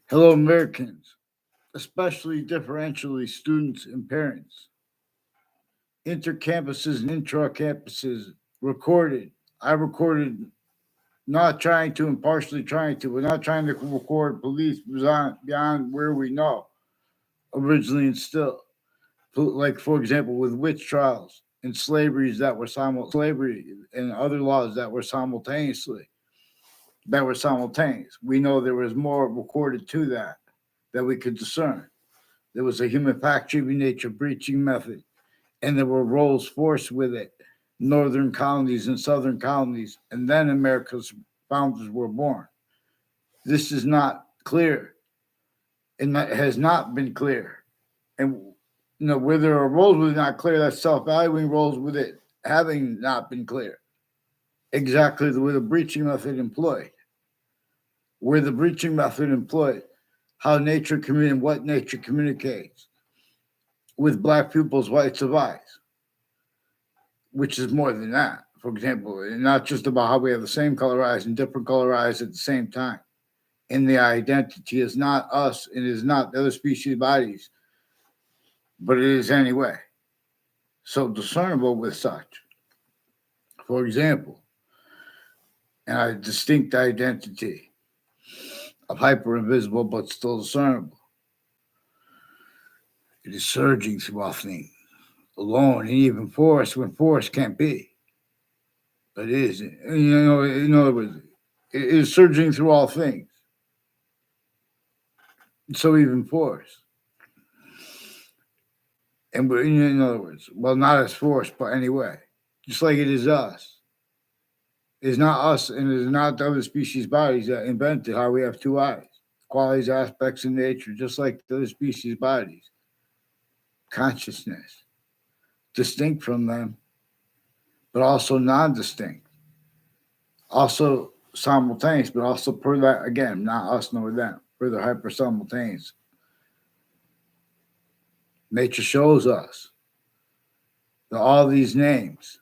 Hello, Americans, especially differentially students and parents, intercampuses and intra-campuses recorded. I recorded, not trying to and partially trying to. We're not trying to record police beyond where we know originally and still. Like, for example, with witch trials and slavery and other laws that were simultaneous. We know there was more recorded to that we could discern. There was a human fact treating nature breaching method, and there were roles forced with it, northern colonies and southern colonies, and then America's founders were born. This is not clear, and that has not been clear. And where there are roles with it not clear, that's self-valuing roles with it having not been clear. Exactly the way the breaching method employed. Where the breaching method employed, what nature communicates with black people's rights of eyes, which is more than that. For example, and not just about how we have the same color eyes and different color eyes at the same time. And the identity is not us, it is not the other species bodies, but it is anyway. So discernible with such. For example, a distinct identity of hyper invisible but still discernible. It is surging through all things, alone and even force when force can't be. But it is, in other words, it is surging through all things. So even force. And in other words, well, not as force, but anyway, just like it is us. It is not us and it is not the other species bodies that invented how we have two eyes, qualities, aspects, in nature, just like the other species bodies. Consciousness, distinct from them, but also non distinct. Also simultaneous, but also per that, again, not us nor them, further hyper simultaneous. Nature shows us that all these names.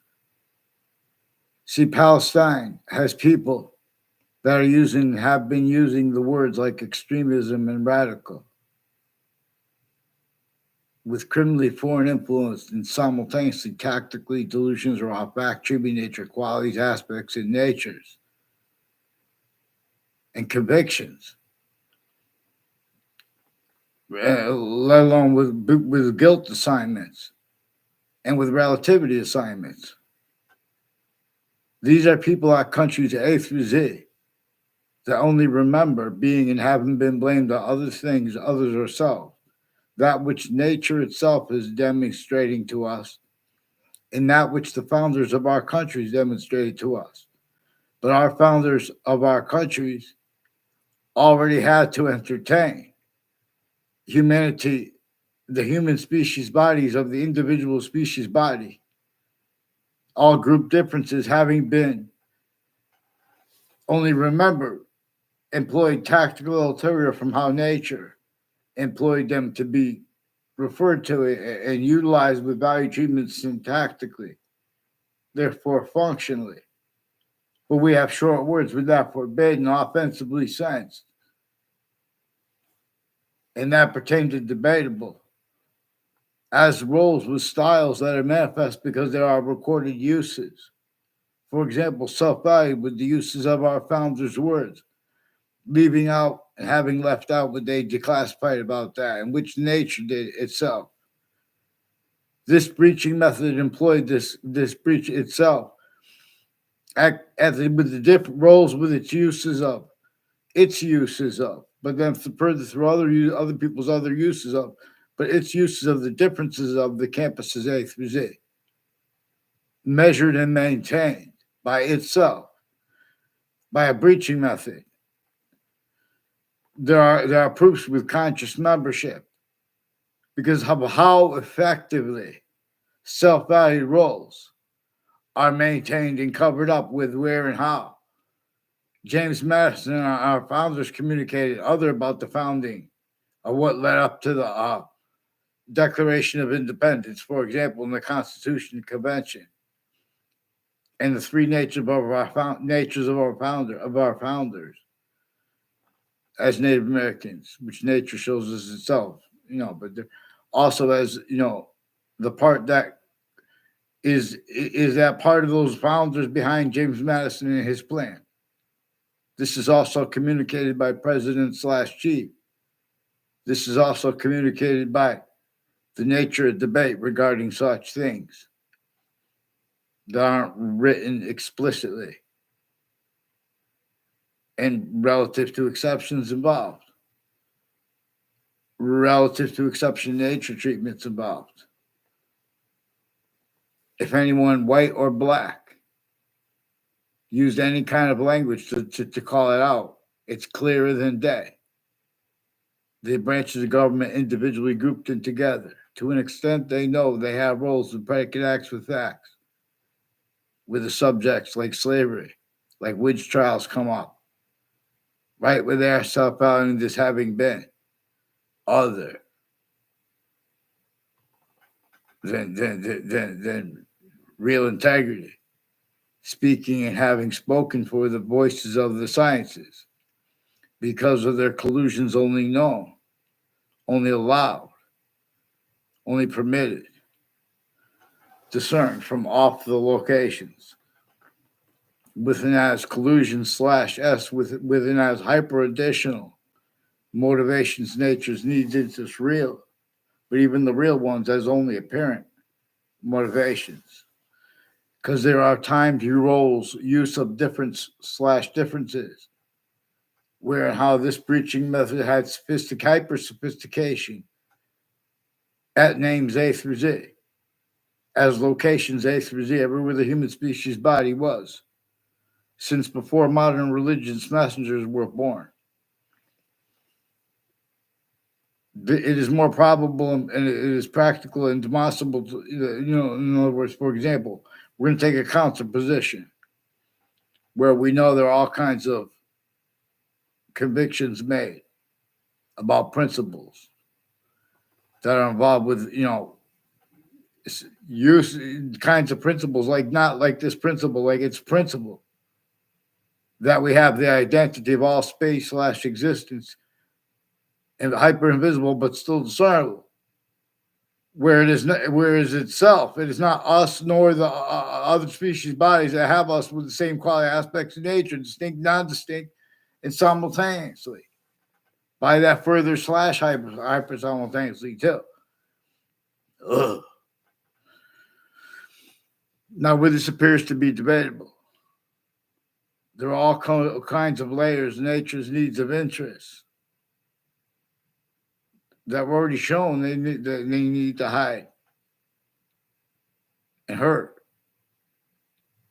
See, Palestine has people that have been using the words like extremism and radical with criminally foreign influence and simultaneously tactically delusions or off back tribute nature qualities, aspects, and natures and convictions, let alone with guilt assignments and with relativity assignments. These are people our countries A through Z that only remember being and having been blamed on other things, others, or self, that which nature itself is demonstrating to us, and that which the founders of our countries demonstrated to us. But our founders of our countries already had to entertain humanity, the human species bodies of the individual species body, all group differences having been only remembered, employed tactical ulterior from how nature employed them to be referred to and utilized with value treatments syntactically, therefore functionally. But we have short words with that forbidden, offensively sensed, and that pertain to debatable, as roles with styles that are manifest because there are recorded uses. For example, self-value with the uses of our founders' words, leaving out and having left out what they declassified about that, and which nature did itself. This breaching method employed this breach itself with the different roles with its uses of, but then further through other people's other uses of, but its uses of the differences of the campuses A through Z, measured and maintained by itself by a breaching method. There are proofs with conscious membership because of how effectively self-value roles are maintained and covered up with where and how. James Madison and our founders communicated other about the founding of what led up to the Declaration of Independence, for example, in the Constitution Convention, and the three natures of our founders. as Native Americans, which nature shows us itself, but also as, the part that is that part of those founders behind James Madison and his plan. This is also communicated by President slash Chief. This is also communicated by the nature of debate regarding such things that aren't written explicitly and relative to exceptions involved, relative to exception nature treatments involved. If anyone, white or black, used any kind of language to call it out, it's clearer than day. The branches of government individually grouped in together. To an extent, they know they have roles and predicate acts with facts. With the subjects like slavery, like witch trials come up, right where they are self-founding this having been other than real integrity, speaking and having spoken for the voices of the sciences, because of their collusions only known, only allowed, only permitted, discerned from off the locations, within as collusion slash S, within as hyper additional motivations, nature's needs, interests, real, but even the real ones as only apparent motivations. Because there are times you roles use of difference slash differences, where and how this breaching method had hyper sophistication at names A through Z, as locations A through Z, everywhere the human species body was, since before modern religion's messengers were born. It is more probable and it is practical and demonstrable to, in other words, for example, we're going to take a counter position where we know there are all kinds of convictions made about principles that are involved with, use kinds of principles, like not like this principle, like it's principle that we have the identity of all space slash existence and hyper invisible, but still discernible. Where it is, where is itself, it is not us nor the other species bodies that have us with the same quality aspects of nature, distinct, non-distinct, and simultaneously. By that further slash hyper simultaneously too. Ugh. Now, where this appears to be debatable, there are all kinds of layers, nature's needs of interest that were already shown they need to hide and hurt.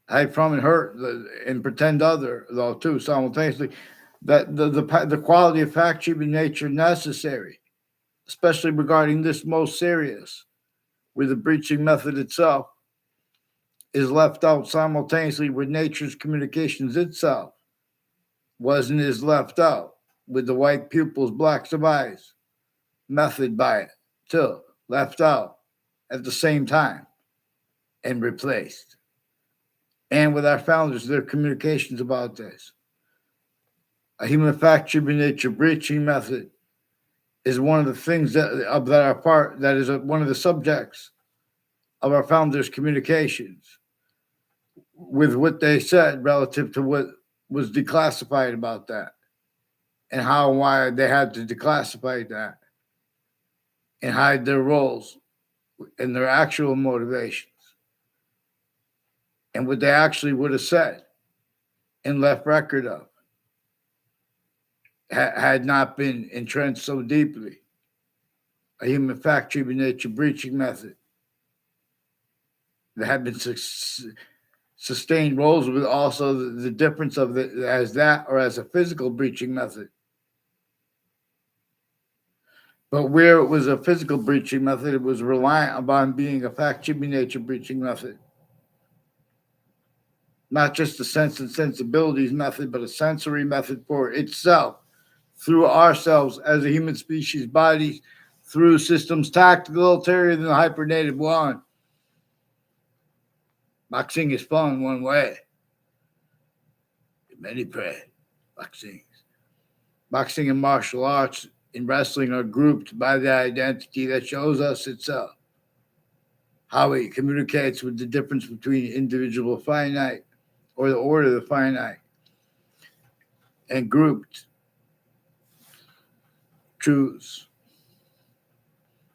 Hide from and hurt and pretend other, though, too, simultaneously. That the quality of fact should be nature necessary, especially regarding this most serious, where the breaching method itself is left out simultaneously with nature's communications itself was and is left out with the white pupils, blacks of eyes method by it too, left out at the same time and replaced. And with our founders, their communications about this. A human fact should be nature breaching method is one of the things that are part, that is one of the subjects of our founders' communications with what they said relative to what was declassified about that and how and why they had to declassify that and hide their roles and their actual motivations and what they actually would have said and left record of had not been entrenched so deeply. A human fact treatment nature breaching method that had been sustained roles with also the difference of the as that or as a physical breaching method. But where it was a physical breaching method, it was reliant upon being a fact treatment nature breaching method. Not just a sense and sensibilities method, but a sensory method for itself, through ourselves as a human species bodies, through systems tactical, ulterior than the hypernative one. Boxing is fun one way. Many pray. Boxing. Boxing and martial arts and wrestling are grouped by the identity that shows us itself, how it communicates with the difference between individual finite or the order of the finite, and grouped truths,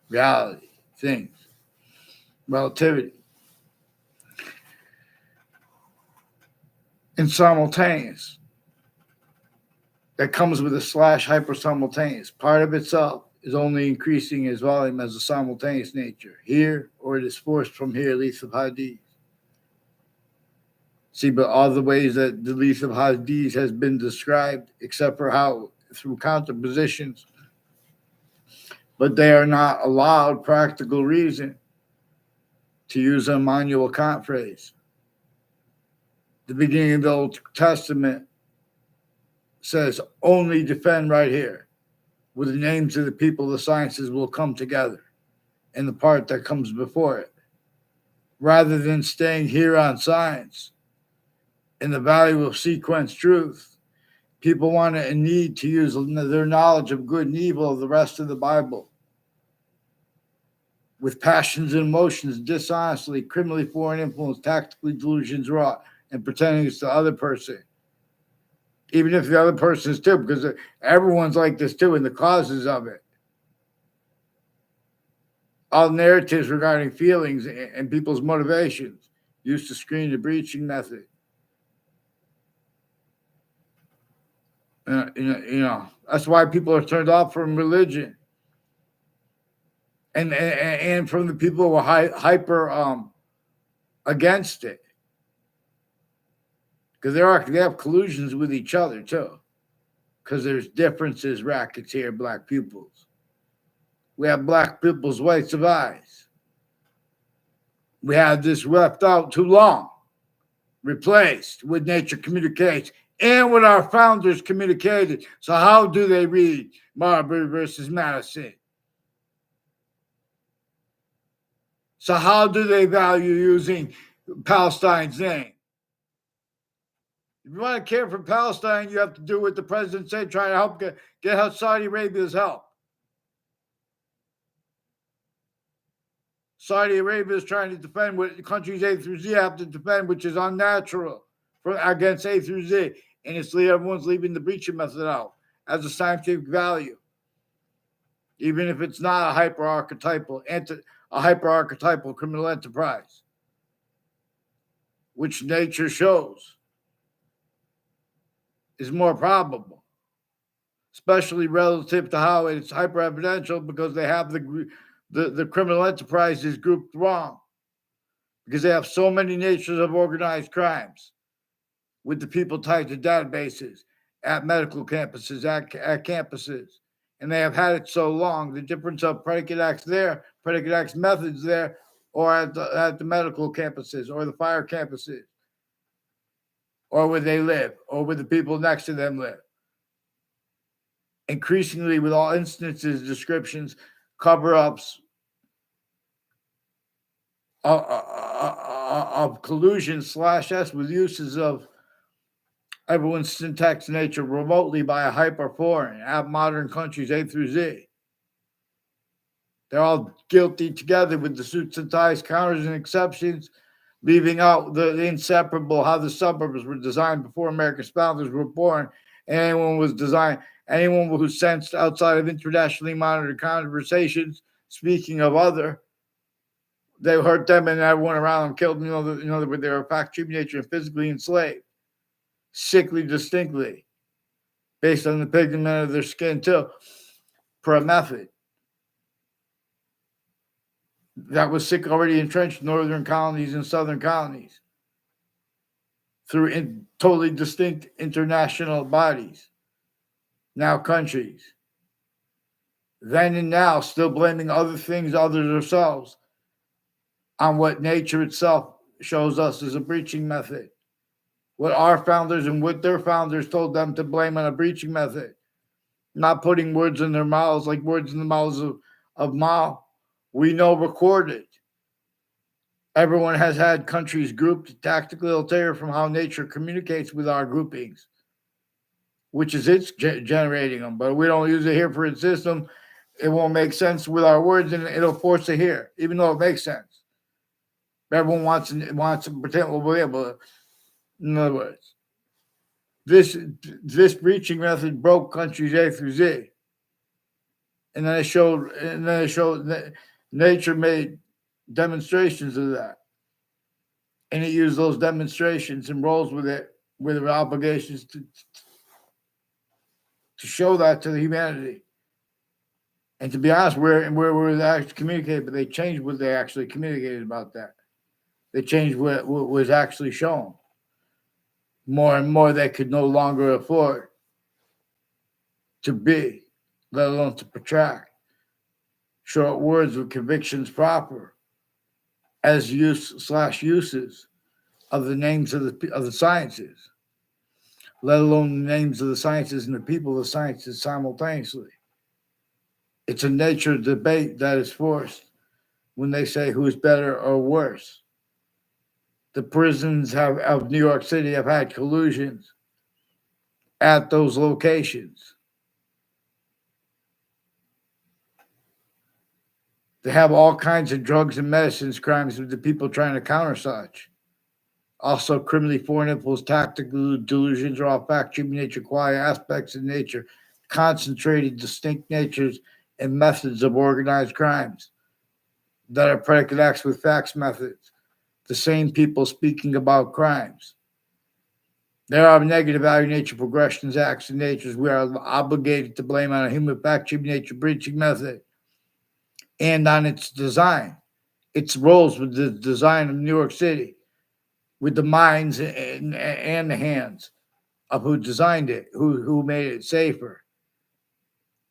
reality, things, relativity, and simultaneous. That comes with a slash hyper simultaneous. Part of itself is only increasing its volume as a simultaneous nature. Here, or it is forced from here, least of Hadith. See, but all the ways that the least of Hadith has been described, except for how through counterpositions, but they are not allowed practical reason, to use a Immanuel Kant phrase. The beginning of the Old Testament says, only defend right here. With the names of the people, the sciences will come together, and the part that comes before it. Rather than staying here on science and the value of sequence truth, people want and need to use their knowledge of good and evil of the rest of the Bible with passions and emotions, dishonestly, criminally foreign influence, tactically delusions wrought, and pretending it's the other person. Even if the other person is too, because everyone's like this too, and the causes of it. All narratives regarding feelings and people's motivations used to screen the breaching method. That's why people are turned off from religion, and from the people who are hyper against it, because they have collusions with each other too, because there's differences, rackets here, black pupils. We have black pupils, whites of eyes. We have this left out too long, replaced with nature communicates and what our founders communicated. So how do they read Marbury versus Madison? So how do they value using Palestine's name? If you want to care for Palestine, you have to do what the president said, try to help get Saudi Arabia's help. Saudi Arabia is trying to defend what countries A through Z have to defend, which is unnatural against A through Z. And everyone's leaving the breaching method out as a scientific value, even if it's not a hyper-archetypal criminal enterprise, which nature shows is more probable, especially relative to how it's hyper-evidential, because they have the criminal enterprise is grouped wrong, because they have so many natures of organized crimes with the people tied to databases at medical campuses, at campuses. And they have had it so long, the difference of predicate acts there, predicate acts methods there, or at the medical campuses or the fire campuses, or where they live, or where the people next to them live. Increasingly, with all instances, descriptions, cover-ups of collusion /S with uses of everyone's syntax nature remotely by a hyper-foreign at modern countries A through Z. They're all guilty together with the suits and ties, counters and exceptions, leaving out the inseparable, how the suburbs were designed before America's founders were born. Anyone who sensed outside of internationally monitored conversations, speaking of other, they hurt them and everyone around them killed them, they were factory nature and physically enslaved, sickly distinctly, based on the pigment of their skin too, per a method that was sick already entrenched in northern colonies and southern colonies through totally distinct international bodies, now countries. Then and now, still blaming other things, others ourselves, on what nature itself shows us as a breaching method. What our founders and what their founders told them to blame on a breaching method. Not putting words in their mouths like words in the mouths of Mao. We know recorded. Everyone has had countries grouped tactically ulterior from how nature communicates with our groupings. which is it's generating them, but we don't use it here for its system. It won't make sense with our words, and it'll force it here, even though it makes sense. Everyone wants to pretend we'll be able to. In other words, this breaching method broke countries A through Z, and then it showed that nature made demonstrations of that, and it used those demonstrations and rolls with it with obligations to show that to the humanity. And to be honest, where they actually communicated, but they changed what they actually communicated about that. They changed what was actually shown. More and more they could no longer afford to be, let alone to protract. Short words with convictions proper as use/uses of the names of the sciences, let alone the names of the sciences and the people of the sciences simultaneously. It's a nature of debate that is forced when they say who's better or worse. The prisons of New York City have had collusions at those locations. They have all kinds of drugs and medicines crimes with the people trying to counter such. Also, criminally foreign influence, tactical delusions, raw fact, human nature, quiet aspects of nature, concentrated, distinct natures and methods of organized crimes that are predicate acts with facts methods. The same people speaking about crimes. There are negative value nature progressions, acts, and natures we are obligated to blame on a human fact, human nature breaching method and on its design, its roles with the design of New York City, with the minds and the hands of who designed it, who made it safer.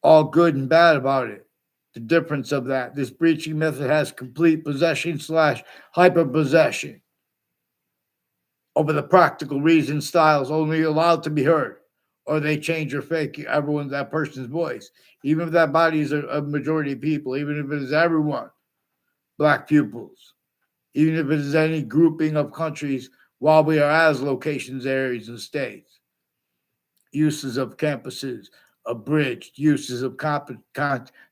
All good and bad about it. The difference of that, this breaching method has complete possession/hyper possession over the practical reason styles only allowed to be heard, or they change or fake that person's voice. Even if that body is a majority of people, even if it is everyone, black pupils, even if it is any grouping of countries while we are as locations, areas, and states. Uses of campuses abridged, uses of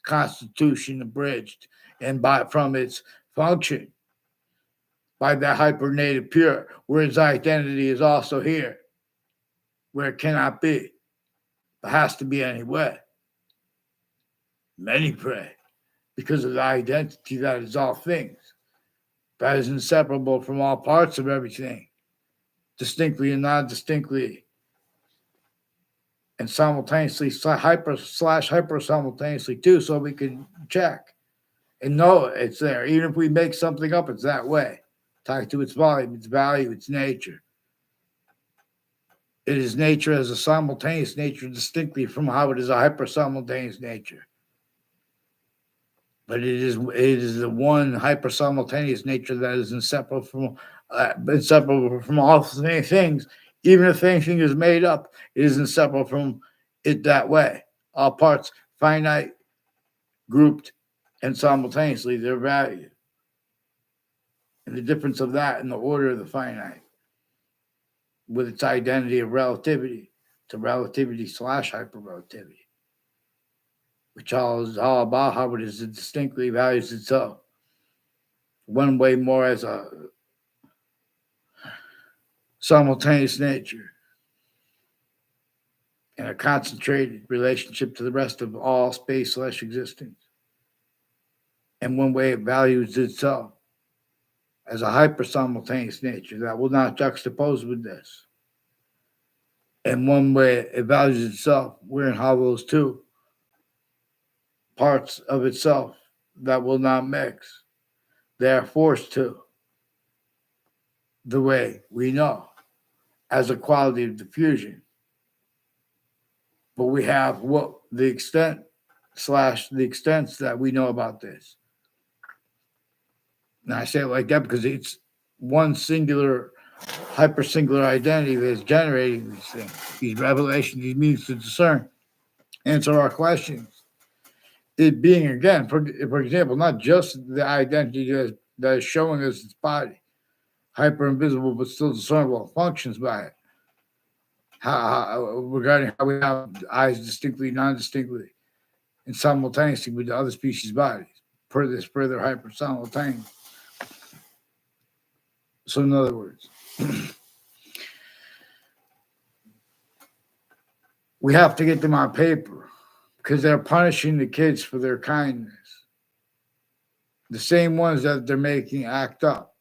constitution abridged, and from its function by that hypernative pure, where its identity is also here, where it cannot be, but has to be anyway. Many pray because of the identity that is all things, that is inseparable from all parts of everything, distinctly and non-distinctly, and simultaneously hyper simultaneously too, so we can check and know it's there. Even if we make something up, it's that way, tied to its volume, its value, its nature. It is nature as a simultaneous nature, distinctly from how it is a hyper simultaneous nature. But it is the one hyper simultaneous nature that is inseparable from all things. Even if anything is made up, it is inseparable from it that way. All parts finite, grouped, and simultaneously they're valued. And the difference of that in the order of the finite, with its identity of relativity to relativity/hyperrelativity, which is all about how it is distinctly values itself. One way more as a simultaneous nature and a concentrated relationship to the rest of all space/existence. And one way it values itself as a hyper simultaneous nature that will not juxtapose with this. And one way it values itself, wherein how those two parts of itself that will not mix, they are forced to, the way we know, as a quality of diffusion. But we have what the extents that we know about this. And I say it like that because it's one singular, hyper singular identity that is generating these things, these revelations, these means to discern, answer our questions. It being, again, for example, not just the identity that is showing us its body, hyper invisible but still discernible, functions by it, regarding how we have eyes distinctly, non-distinctly, and simultaneously with the other species' bodies, per this further hyper simultaneous. So, in other words, we have to get them on paper because they're punishing the kids for their kindness. The same ones that they're making act up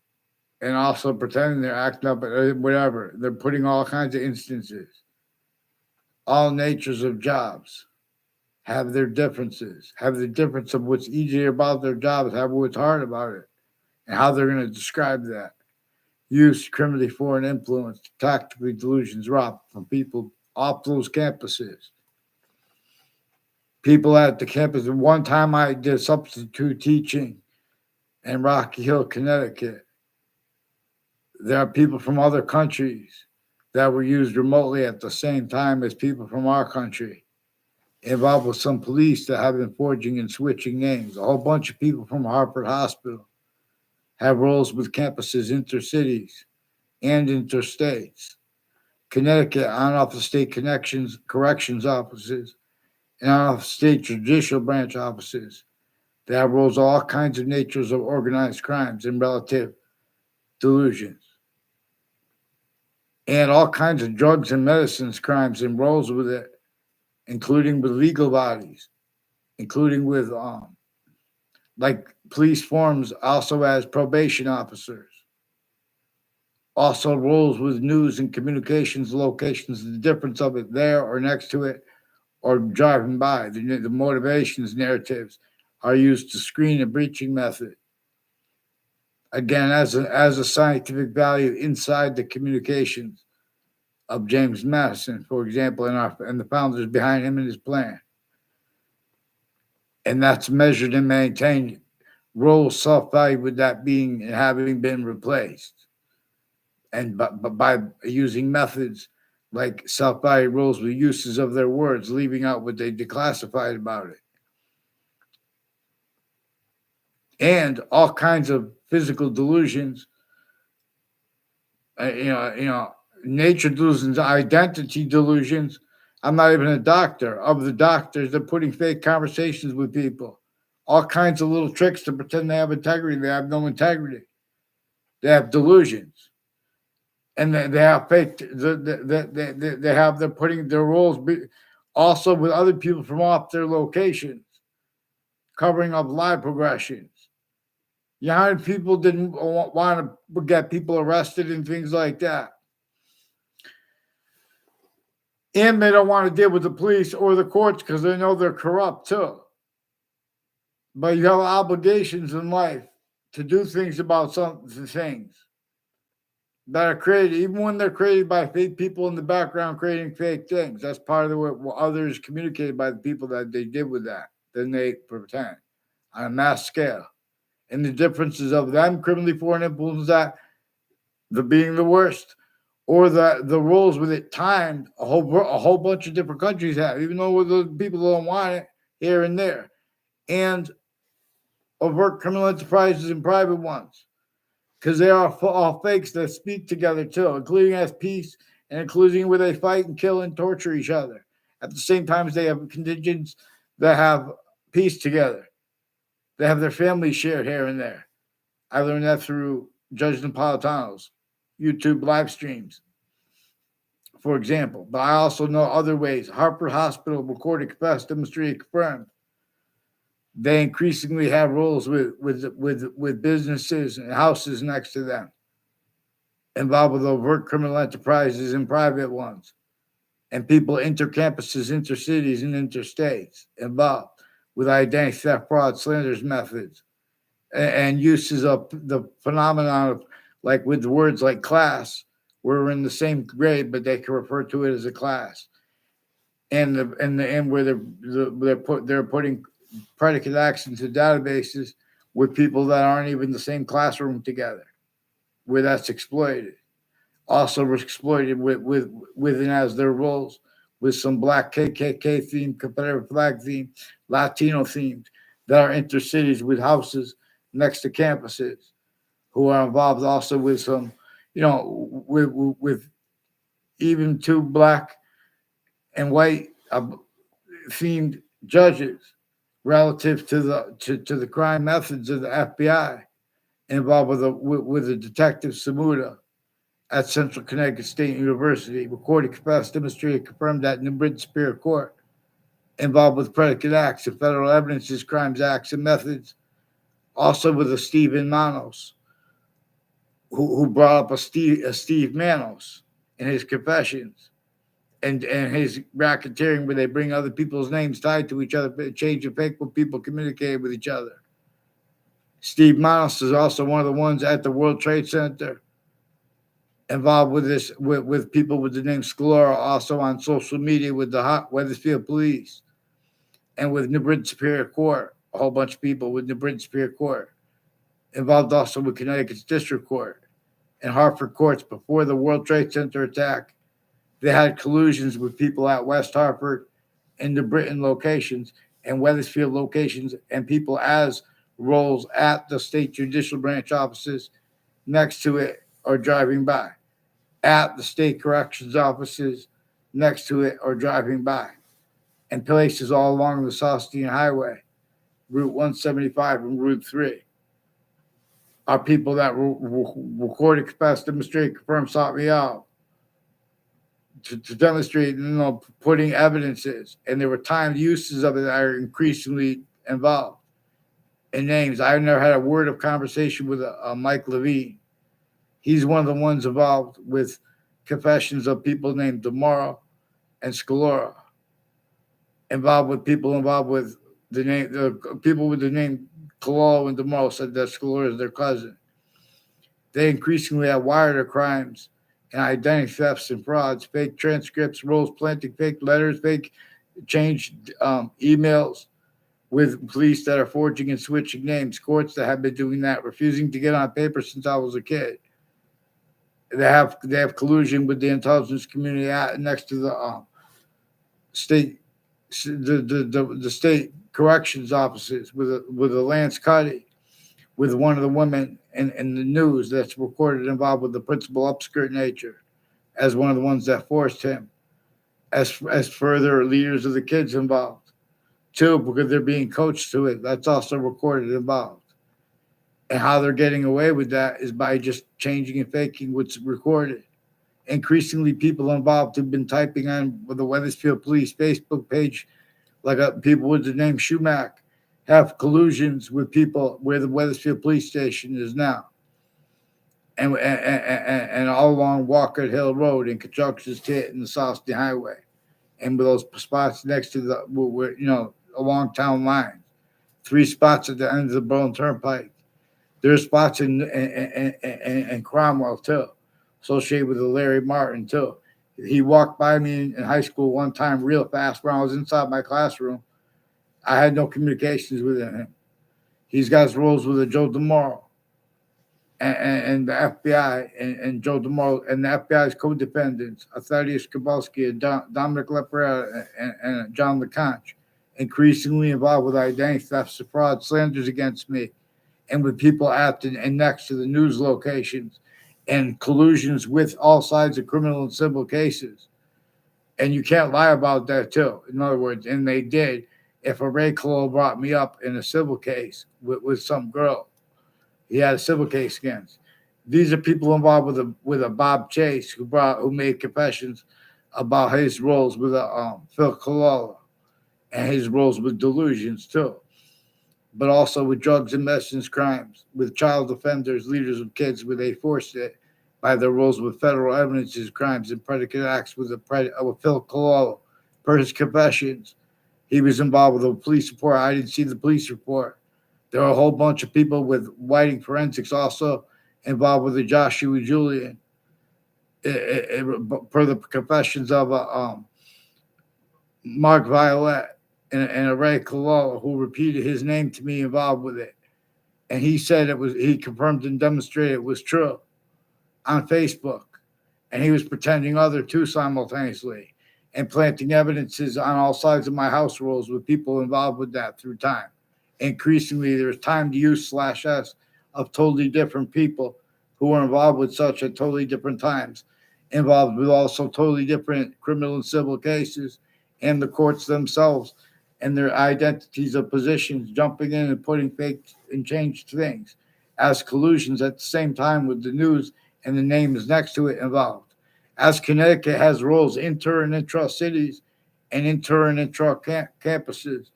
and also pretending they're acting up, whatever. They're putting all kinds of instances. All natures of jobs have their differences, have the difference of what's easier about their jobs, have what's hard about it, and how they're going to describe that. Use criminally foreign influence, tactically delusions robbed from people off those campuses. People at the campus. One time I did substitute teaching in Rocky Hill, Connecticut. There are people from other countries that were used remotely at the same time as people from our country, involved with some police that have been forging and switching names. A whole bunch of people from Harvard Hospital have roles with campuses intercities and interstates. Connecticut on-off the state corrections offices and on-off state judicial branch offices that have roles of all kinds of natures of organized crimes and relative delusions. And all kinds of drugs and medicines crimes and roles with it, including with legal bodies, including with like police forms also as probation officers, also roles with news and communications locations, the difference of it there or next to it or driving by. The motivations narratives are used to screen a breaching method. Again, as a scientific value inside the communications of James Madison, for example, and the founders behind him and his plan. And that's measured and maintained role self-value with that being and having been replaced. And by using methods like self-value rules with uses of their words, leaving out what they declassified about it. And all kinds of physical delusions, nature delusions, identity delusions. I'm not even a doctor. Of the doctors, they're putting fake conversations with people. All kinds of little tricks to pretend they have integrity. They have no integrity. They have delusions. And they have fake, they're putting their roles also with other people from off their locations, covering up live progressions. You know how many people didn't want to get people arrested and things like that? And they don't want to deal with the police or the courts because they know they're corrupt too. But you have obligations in life to do things about some things that are created, even when they're created by fake people in the background creating fake things. That's part of what others communicated by the people that they did with that. Then they pretend on a mass scale. And the differences of them criminally foreign influence that the being the worst, or the rules with it timed a whole bunch of different countries have, even though the people don't want it here and there, and overt criminal enterprises and private ones, because they are all fakes that speak together too, including as peace and including where they fight and kill and torture each other. At the same time as they have contingents that have peace together, they have their families shared here and there. I learned that through Judge Napolitano's YouTube live streams, for example. But I also know other ways. Harvard Hospital recorded, confessed, demonstrated, confirmed. They increasingly have roles with businesses and houses next to them, involved with overt criminal enterprises and private ones, and people intercampuses, intercities, and interstates, involved with identity theft, fraud, slanders methods, and uses of the phenomenon of, like with words like class, we're in the same grade, but they can refer to it as a class, and where they're putting predicate acts into databases with people that aren't even in the same classroom together, where that's exploited. Also exploited with and as their roles, with some black KKK themed, Confederate flag themed, Latino themed, that are intercities with houses next to campuses, who are involved also with some, with even two black and white themed judges relative to the crime methods of the FBI involved with the detective Samuda at Central Connecticut State University. Recorded capacity demonstrated confirmed that New Britain Superior Court involved with predicate acts of federal evidences, crimes, acts, and methods. Also with a Stephen Manos, who brought up a Steve Manos in his confessions and his racketeering where they bring other people's names tied to each other, change and fake when people communicate with each other. Steve Manos is also one of the ones at the World Trade Center involved with this, with people with the name Scalora, also on social media with the hot Wethersfield Police and with New Britain Superior Court, a whole bunch of people with New Britain Superior Court, involved also with Connecticut's District Court and Hartford courts before the World Trade Center attack. They had collusions with people at West Hartford and New Britain locations and Wethersfield locations and people as roles at the state judicial branch offices next to it or driving by, at the state corrections offices next to it or driving by, and places all along the Southstein Highway, Route 175 and Route 3. Are people that recorded, confessed, demonstrated, confirmed, sought me out to demonstrate, putting evidences, and there were timed uses of it that are increasingly involved. And names, I never had a word of conversation with Mike Levine. He's one of the ones involved with confessions of people named Demora and Scalora, involved with people involved with the people with the name Cololo and Demora said that Scalora is their cousin. They increasingly have wired their crimes and identity thefts and frauds, fake transcripts, roles planting, fake letters, fake changed emails with police that are forging and switching names, courts that have been doing that, refusing to get on paper since I was a kid. They have collusion with the intelligence community next to the state the state corrections offices with a Lance Cuddy, with one of the women in the news that's recorded involved with the principal upskirt nature as one of the ones that forced him, as further leaders of the kids involved. Too, because they're being coached to it. That's also recorded involved. And how they're getting away with that is by just changing and faking what's recorded. Increasingly, people involved who've been typing on with the Wethersfield Police Facebook page, like people with the name Schumack, have collusions with people where the Wethersfield Police Station is now, and all along Walker Hill Road in conjunction to it in the Southstein Highway, and with those spots next to the where along town lines, 3 spots at the end of the Berlin Turnpike. There's spots in Cromwell too, associated with the Larry Martin too. He walked by me in high school one time real fast when I was inside my classroom. I had no communications with him. He's got his roles with Joe DeMoro and the FBI and Joe DeMoro and the FBI's co-defendants, Thaddeus Kowalski, Dominic Leperetta, and John LeConte, increasingly involved with identity thefts, fraud, slanders against me, and with people at and next to the news locations, and collusions with all sides of criminal and civil cases. And you can't lie about that too. In other words, and they did. If a Ray Colo brought me up in a civil case with some girl, he had a civil case against. These are people involved with a Bob Chase who made confessions about his roles with Phil Cololo and his roles with delusions too, but also with drugs and medicines crimes, with child offenders, leaders of kids, where they forced it by their roles with federal evidences, crimes, and predicate acts with Phil Cololo. Per his confessions, he was involved with a police report. I didn't see the police report. There are a whole bunch of people with whiting forensics also involved with the Joshua Julian, per the confessions of Mark Violet and a Ray Cololo, who repeated his name to me involved with it. And he said he confirmed and demonstrated it was true on Facebook. And he was pretending other two simultaneously and planting evidences on all sides of my house rules with people involved with that through time. Increasingly, there's time to use /S of totally different people who were involved with such at totally different times involved with also totally different criminal and civil cases, and the courts themselves and their identities of positions jumping in and putting fake and changed things as collusions at the same time with the news and the names next to it involved. As Connecticut has roles inter and intra cities and inter and intra campuses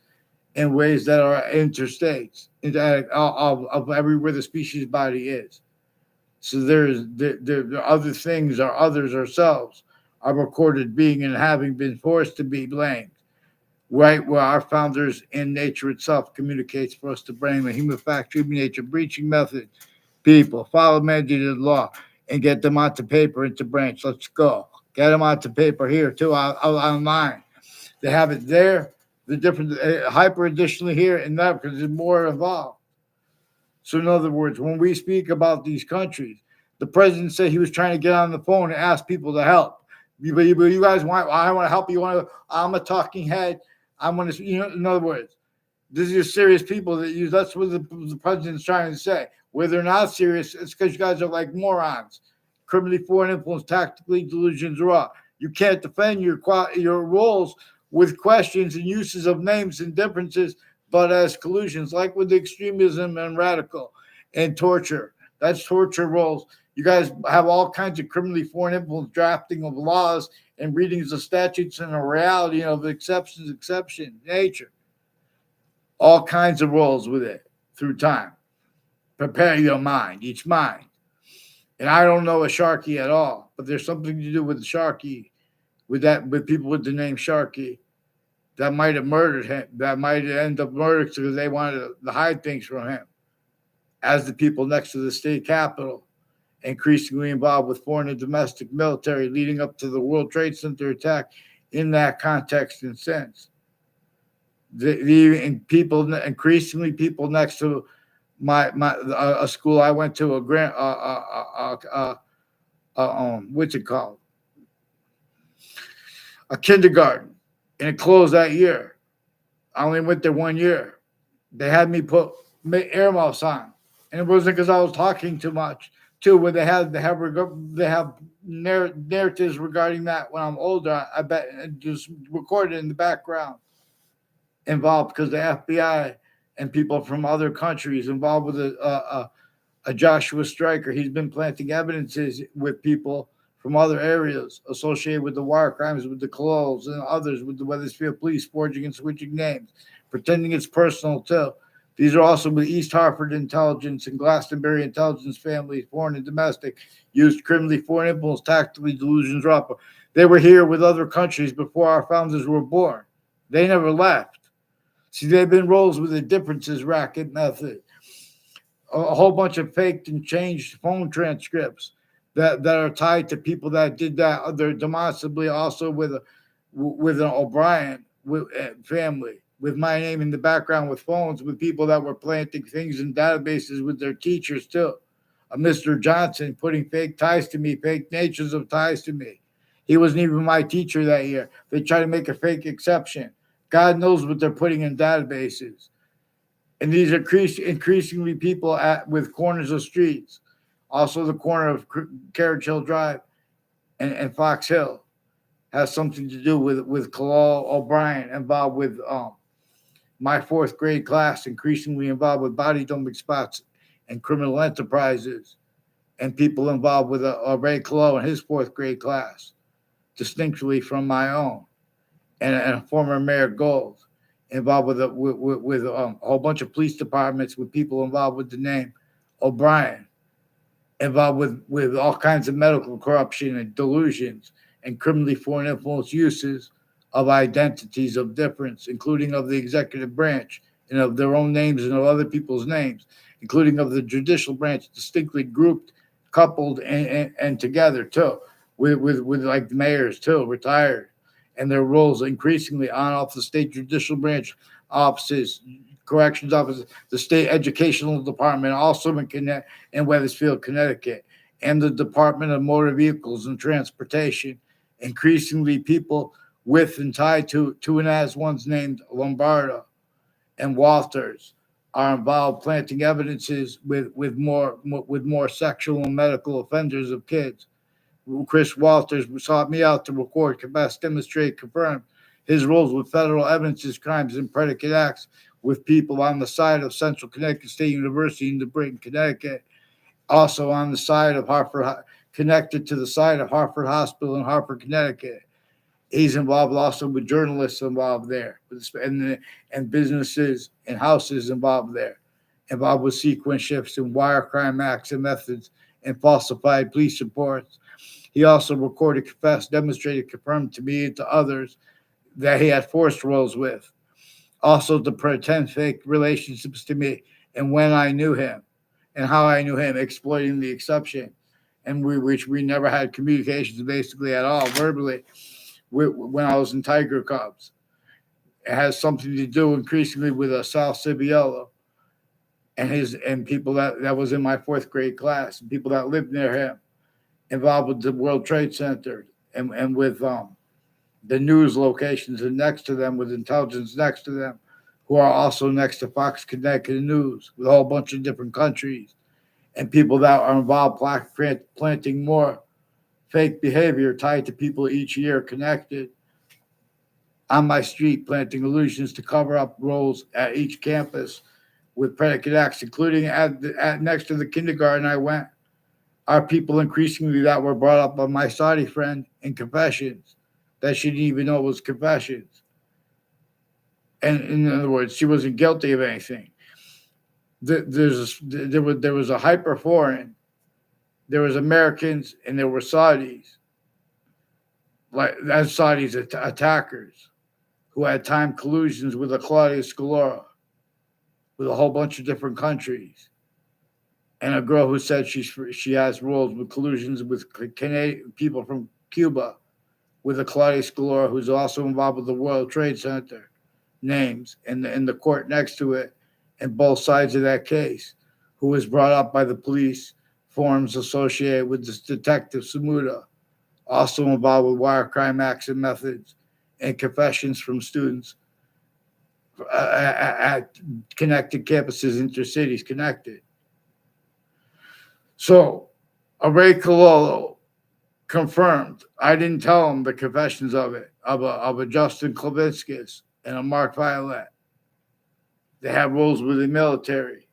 in ways that are interstates of everywhere the species body is. So there are other things or others ourselves are recorded being and having been forced to be blamed. Right where our founders in nature itself communicates for us to blame the human factor, human nature breaching method. People follow mandated law and get them onto paper into branch. Let's go. Get them onto paper here too online. They have it there. The different hyper additionally here and that because there's more involved. So, in other words, when we speak about these countries, the president said he was trying to get on the phone and ask people to help. You guys want? I want to help you. Want? I'm a talking head. I'm going to. In other words, these are serious people that use. That's what the president's trying to say. Where they're not serious, it's because you guys are like morons. Criminally foreign influence, tactically delusions raw. You can't defend your roles with questions and uses of names and differences but as collusions, like with extremism and radical and torture. That's torture roles. You guys have all kinds of criminally foreign influence drafting of laws and readings of statutes and a reality of exception, nature. All kinds of roles with it through time. Prepare your mind, each mind. And I don't know a Sharky at all, but there's something to do with Sharky, with people with the name Sharky that might have murdered him, that might end up murdered because they wanted to hide things from him. As the people next to the state capitol, increasingly involved with foreign and domestic military leading up to the World Trade Center attack in that context and sense. The people, increasingly people next to a school I went to, what's it called? A kindergarten, and it closed that year. I only went there 1 year. They had me put earmuffs on, and it wasn't because I was talking too much. Too, when they have narratives regarding that when I'm older. I bet just recorded in the background involved because the FBI and people from other countries involved with a Joshua Stryker. He's been planting evidences with people from other areas associated with the wire crimes, with the Colognes and others, with the Wethersfield police forging and switching names, pretending it's personal too. These are also with East Hartford intelligence and Glastonbury intelligence families, foreign and domestic, used criminally foreign influence, tactically delusions. They were here with other countries before our founders were born. They never left. See, they've been roles with the differences racket method. A whole bunch of faked and changed phone transcripts that are tied to people that did that. They're demonstrably also with an O'Brien family, with my name in the background, with phones, with people that were planting things in databases with their teachers too. Mr. Johnson putting fake ties to me, fake natures of ties to me. He wasn't even my teacher that year. They try to make a fake exception. God knows what they're putting in databases. And these are increasingly people with corners of streets. Also, the corner of Carriage Hill Drive and Fox Hill has something to do with Kalal O'Brien, involved with my fourth grade class, increasingly involved with body dumping spots and criminal enterprises, and people involved with Ray Kalal and his fourth grade class, distinctly from my own, and former Mayor Gold, involved with a whole bunch of police departments, with people involved with the name O'Brien, involved with all kinds of medical corruption and delusions and criminally foreign influence uses of identities of difference, including of the executive branch and of their own names and of other people's names, including of the judicial branch, distinctly grouped, coupled, and together too, with like the mayors too, retired, and their roles increasingly on off the state judicial branch offices, corrections offices, the state educational department, also in Wethersfield, Connecticut, and the Department of Motor Vehicles and Transportation. Increasingly, people with and tied to and as ones named Lombardo and Walters are involved, planting evidences with more sexual and medical offenders of kids, Chris Walters sought me out to record, confess, demonstrate, confirm his roles with federal evidences, crimes, and predicate acts with people on the side of Central Connecticut State University in New Britain, Connecticut, also on the side of Hartford, connected to the side of Hartford Hospital in Hartford, Connecticut. He's involved also with journalists involved there, and businesses and houses involved there, involved with sequence shifts and wire crime acts and methods and falsified police reports. He also recorded, confessed, demonstrated, confirmed to me and to others that he had forced roles with. Also to pretend fake relationships to me and when I knew him and how I knew him, exploiting the exception, and which we never had communications basically at all verbally when I was in Tiger Cubs. It has something to do increasingly with Sal Cibiello and people that was in my fourth grade class, and people that lived near him, involved with the World Trade Center and with the news locations and next to them, with intelligence next to them, who are also next to Fox Connecticut News with a whole bunch of different countries, and people that are involved planting more fake behavior tied to people each year connected on my street, planting illusions to cover up roles at each campus with predicate acts, including at next to the kindergarten I went, are people increasingly that were brought up by my Saudi friend in confessions that she didn't even know was confessions. And in other words, she wasn't guilty of anything. There was a hyper foreign, there was Americans, and there were Saudis, like as Saudis attackers who had time collusions with a Claudia Scalora, with a whole bunch of different countries, and a girl who said she has roles with collusions with Canadian people from Cuba, with a Claudia Scalora who's also involved with the World Trade Center names and the court next to it, and both sides of that case, who was brought up by the police forms associated with this detective Samuda, also involved with wire crime acts and methods and confessions from students at connected campuses, intercities connected. So, Ray Cololo confirmed. I didn't tell him the confessions of a Justin Klavinskis and a Mark Violet. They have roles with the military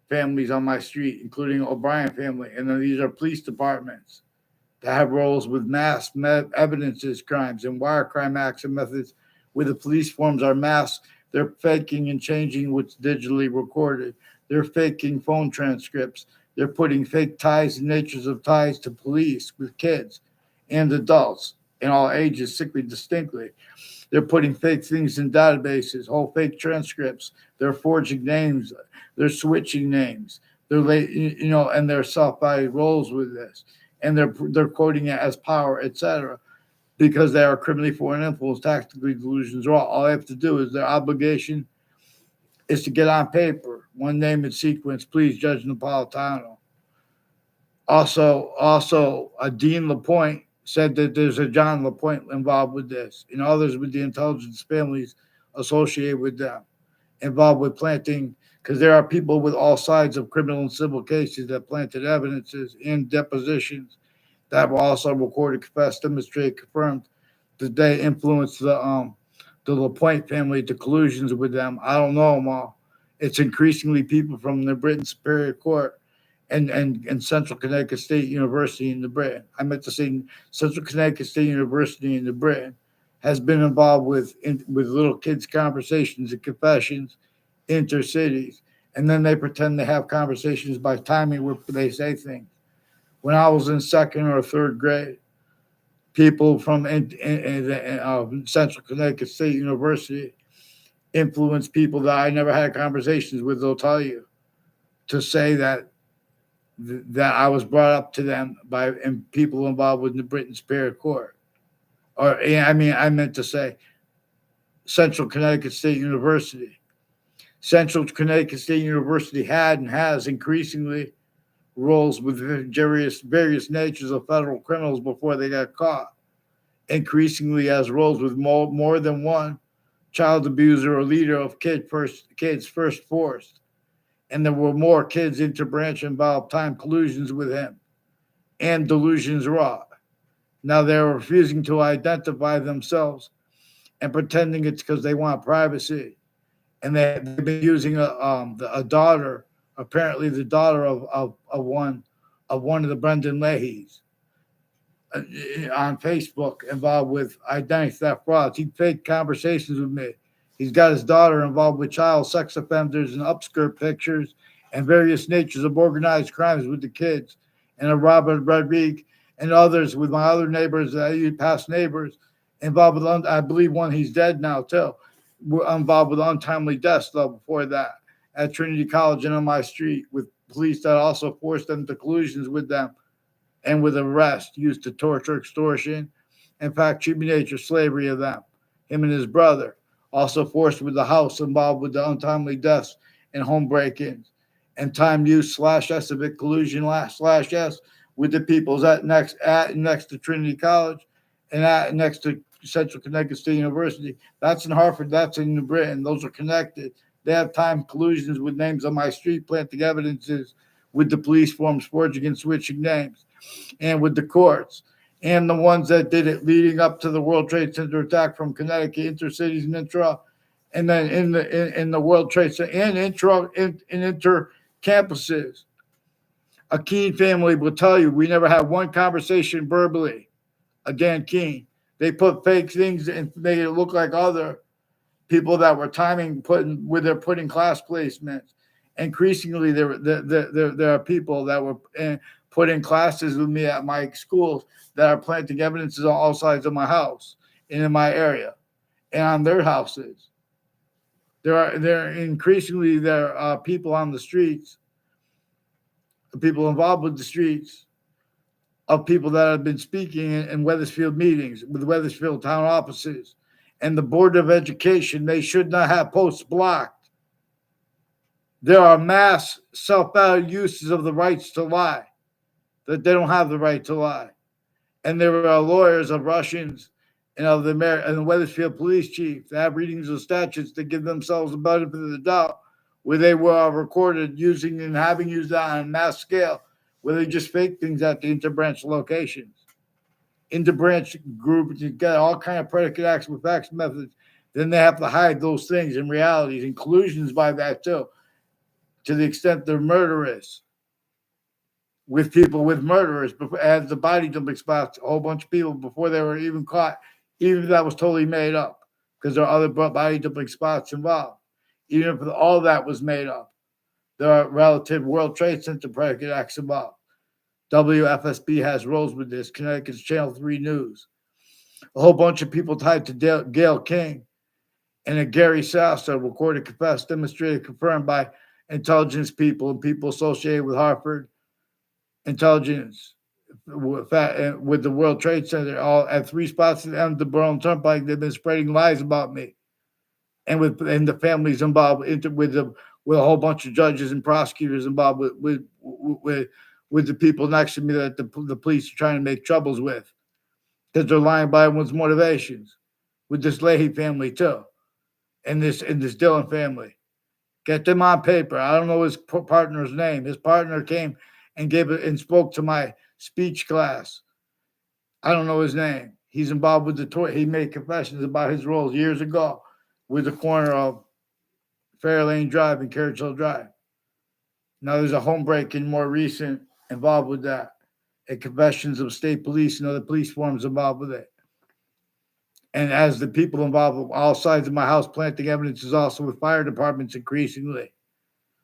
families on my street, including O'Brien family, and then these are police departments that have roles with mass evidences, crimes, and wire crime acts and methods where the police forms are mass. They're faking and changing what's digitally recorded. They're faking phone transcripts. They're putting fake ties and natures of ties to police with kids and adults in all ages, sickly distinctly. They're putting fake things in databases, whole fake transcripts. They're forging names. They're switching names. And they're self-body roles with this, and they're quoting it as power, etc. Because they are criminally foreign influence, tactically delusions. All they have to do is their obligation is to get on paper one name and sequence. Please, Judge Napolitano. Also, Dean LaPointe said that there's a John LaPointe involved with this, and others with the intelligence families associated with them, involved with planting, because there are people with all sides of criminal and civil cases that planted evidences and depositions that were also recorded, confessed, demonstrated, confirmed that they influenced the LaPointe family to collusions with them. I don't know them all. It's increasingly people from the Britain Superior Court and Central Connecticut State University in the Britain. I meant to say Central Connecticut State University in the Britain has been involved with little kids' conversations and confessions, intercities, and then they pretend to have conversations by timing where they say things. When I was in second or third grade, people from Central Connecticut State University influenced people that I never had conversations with. They'll tell you to say that I was brought up to them by people involved with the Britain Superior Court. I meant to say Central Connecticut State University. Central Connecticut State University had and has increasingly roles with various natures of federal criminals before they got caught. Increasingly has roles with more than one child abuser or leader of kids first forced. And there were more kids interbranch involved time collusions with him and delusions wrought. Now they're refusing to identify themselves and pretending it's because they want privacy. And they've been using a daughter, apparently the daughter of one of the Brendan Leahys, uh, on Facebook involved with identity theft frauds. He faked conversations with me. He's got his daughter involved with child sex offenders and upskirt pictures and various natures of organized crimes with the kids. And a Robert Rodriguez and others with my other neighbors, past neighbors, involved with, I believe one he's dead now too, were involved with untimely deaths though before that at Trinity College and on my street with police that also forced them to collusions with them and with arrest used to torture, extortion, in fact, treatment nature, slavery of them. Him and his brother, also forced with the house involved with the untimely deaths and home break-ins, and time use slash S of it, collusion slash S with the peoples at next to Trinity College and at next to Central Connecticut State University. That's in Hartford. That's in New Britain. Those are connected. They have time collusions with names on my street, planting evidences with the police forms, forging and switching names, and with the courts, and the ones that did it leading up to the World Trade Center attack from Connecticut, intercities and intra, and then in the World Trade Center and inter campuses. A Keene family will tell you we never had one conversation verbally. Again, Keene. They put fake things and made it look like other people that were timing putting where they're putting class placements. Increasingly, there are people that were put in classes with me at my schools that are planting evidences on all sides of my house and in my area and on their houses. There are people on the streets, people involved with the streets, of people that have been speaking in Wethersfield meetings with Wethersfield town offices and the Board of Education. They should not have posts blocked. There are mass self-valid uses of the rights to lie, that they don't have the right to lie. And there are lawyers of Russians and of and the Wethersfield police chief that have readings of statutes to give themselves the benefit of the doubt, where they were recorded using and having used that on a mass scale, where they just fake things at the interbranch locations. Interbranch groups, you got all kind of predicate acts with facts methods. Then they have to hide those things in realities and collusions by that too, to the extent they're murderous with people with murderers as the body dumping spots, a whole bunch of people before they were even caught, even if that was totally made up, because there are other body dumping spots involved. Even if all that was made up, there are relative World Trade Center predicate acts involved. WFSB has roles with this, Connecticut's Channel 3 News. A whole bunch of people tied to Gail King and a Gary Sasser recorded, confessed, demonstrated, confirmed by intelligence people and people associated with Hartford intelligence with the World Trade Center, all at three spots at the end of the Berlin Turnpike. They've been spreading lies about me, and the families involved with a whole bunch of judges and prosecutors involved with the people next to me that the police are trying to make troubles with, because they're lying about everyone's motivations. With this Leahy family too, and this Dillon family. Get them on paper. I don't know his partner's name. His partner came and gave it and spoke to my speech class. I don't know his name. He's involved with the toy. He made confessions about his roles years ago with the corner of Fairlane Drive and Carriage Hill Drive. Now there's a home break-in more recent involved with that, and confessions of state police and other police forms involved with it. And as the people involved with all sides of my house planting evidence is also with fire departments increasingly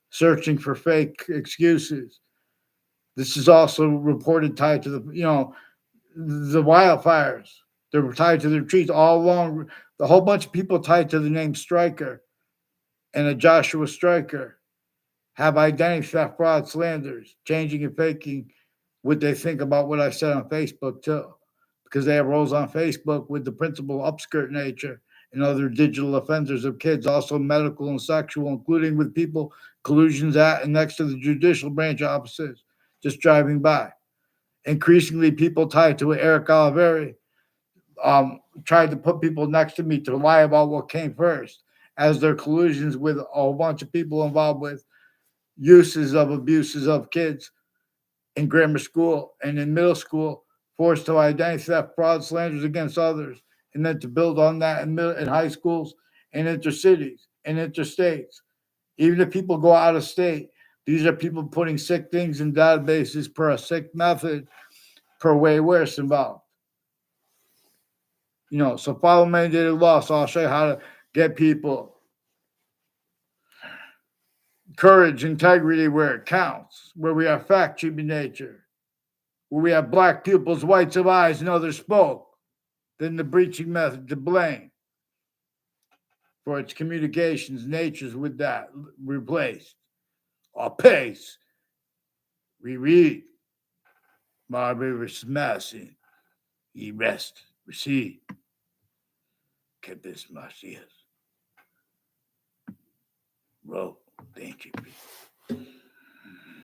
searching for fake excuses. This is also reported tied to the wildfires. They're tied to the trees all along. The whole bunch of people tied to the name Stryker and a Joshua Stryker have identity theft, fraud, slanders, changing and faking what they think about what I said on Facebook too, because they have roles on Facebook with the principal upskirt nature and other digital offenders of kids, also medical and sexual, including with people collusions at and next to the judicial branch offices, just driving by. Increasingly, people tied to Eric Oliveri tried to put people next to me to lie about what came first, as their collusions with a whole bunch of people involved with abuses of kids in grammar school and in middle school forced to identity theft, fraud, slanders against others, and then to build on that in high schools and intercities and interstates. Even if people go out of state, these are people putting sick things in databases per a sick method per way worse involved. So follow mandated law. So I'll show you how to get people courage, integrity where it counts, where we have fact human nature, where we have black pupils, whites of eyes, and others spoke, then the breaching method to blame for its communications natures with that replaced. Or pace. We read. Marbury was smashing. Ye rest, receive. Que this Marcias. Roll. Thank you.